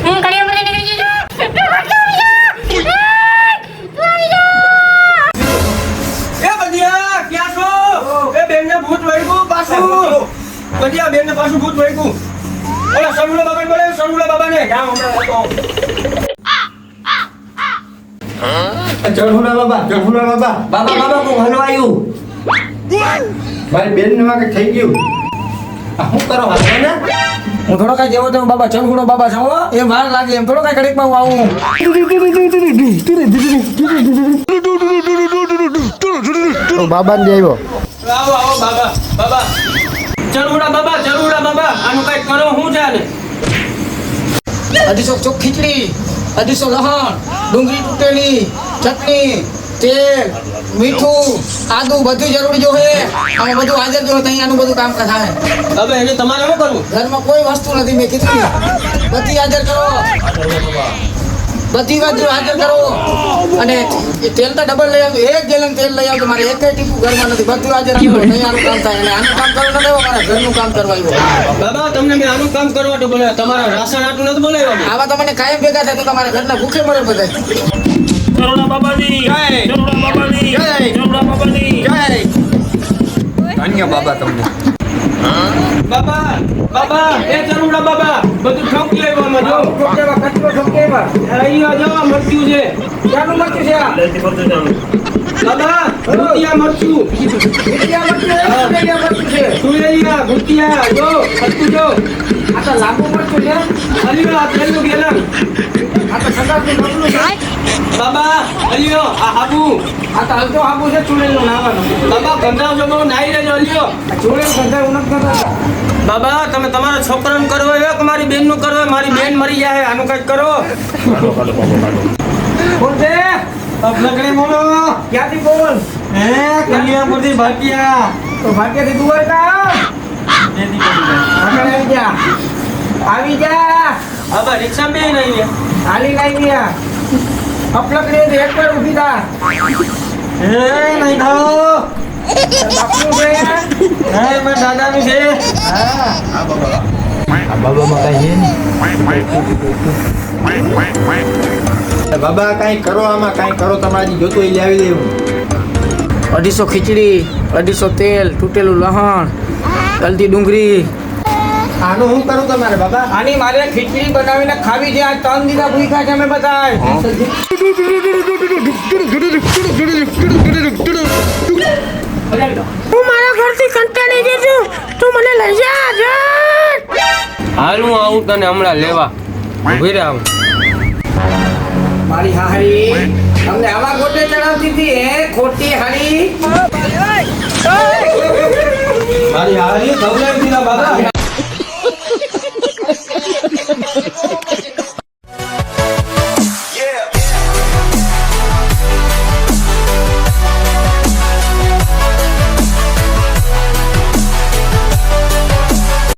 હું કડિયા બોલે નીકળી ગયો એ બડિયા ક્યાં છો? એ બેનને ભૂત વળગ્યું પાછું. બડિયા બેનને પાછું ભૂત વળગ્યું. ઓલા સરુલા બાબાને બોલે, સરુલા બાબાને. જાઓ હમણાં તો. ચઢુલા બાબા બાબા કોણ હલવાયું? મારી બેન ને વાગે થઈ ગયું. આ શું કરો હાલો ને? હું થોડો કઈ જેવો તેવો બાબા ચણગુડો બાબા છો હો. એમ વાર લાગે એમ થોડો કઈ ઘડીક માં હું આવું. બાબા ને આવ્યો. આવો આવો બાબા બાબા ચણગુડા બાબા આનું કઈ કરો હું છે ને? 250 ચોક ખીચડી, 250 લહણ, ડુંગળી તૂટેલી, ચટણી, તેલ, મીઠું, આદુ બધું જરૂરી જો હે. આમાં બધું હાજર જો તો આનું બધું કામ થાય. હવે એને તમારે શું કરવું? ઘરમાં કોઈ વસ્તુ નથી મેં કીધું બધી હાજર કરો, બધી વસ્તુ હાજર કરો. અને તેલ તો ડબલ લઈ આવજો, 1 ગેલન તેલ લઈ આવજો. મારે એક ટીપું ઘરમાં નથી, બધું હાજર કરો. આનું કામ થાય અને આનું કામ કરવા નથી મારા ઘરનું કામ કરવા આવ્યો. બાબા તમને મેં આનું કામ કરવા તો બોલે, તમારા રાશન આટલું નથી બોલાવ્યું. આવા તો મને કાયમ ભેગા થાય તો તમારા ઘરના ભૂખે મરે બધા. ચરોડા બાબાજી જય. ચરોડા બાબાજી જય. ચરોડા બાબાજી જય ધન્ય બાબા તમને. બાબા એ ચરુડા બાબા બધું ઠોકી લેવામાં જો. અહીંયા જો મરચું છે. ક્યાંનું મરચું છે આ? લેતી પડતું ચાલુ બાબા ભૂતિયા મરચું. સુરેલિયા ભૂતિયા જો મરચું જો. આ તો લાંબુ મરચું છે. અલ્યો આ તેલનું ગેલન. આ તો સગાતું મરચું છે. બાબા અલ્યો આ હાબુ. આ તો હલતો આબુ છે ચૂડેલું નાવાનું. બાબા ગંધાવજો બહુ નાઈ લેજો અલ્યો. આ ચૂડેલું ગંધાય ઉનક કરતા. બાબા તમે તમારા છોકરાનું કરો હોય કે મારી બેનનું કરો હોય? મારી બેન મરી જાય આનું કંઈક કરો. કોણ છે? લકડી બોલો. ક્યાંથી બોલ? હે કલ્યાણપુરથી ભાટિયા. તો ભાગ્યથી દ્વારકા આગળ આવી જા. આવી જા. બાબા રિક્ષા બે નહીં. હાલી લાવી ગયા. અપલકડી એક પર ઊભી થા. હે નહીં ખાઓ. બાપનું છે. હે મારા દાદાનું છે. હા. આ બાબામાં કઈ છે બાબા કઈ કરો આમાં કઈ કરો તમારી જોતો એ લાવી દેવું. 250 ખીચડી, 250 તેલ, તૂટેલું લહણ, ગલતી ડુંગળી. આનું શું કરું તમારે બાબા? આની મારે ખીચડી બનાવીને ખાવી છે. આ 3 દીના ભૂખ્યા છે અમે બધા. હું મારા ઘરથી કંટાળી ગઈ છું તું મને લઈ જા. હાલ હું આવું તને હમણાં લેવા. ઉભી રહે આવું. મારી હારી અમને આવા ગોટે ચડાવતી હતી હે ખોટી હારી. મારી હારી ખવડાવી દીધા બાબા.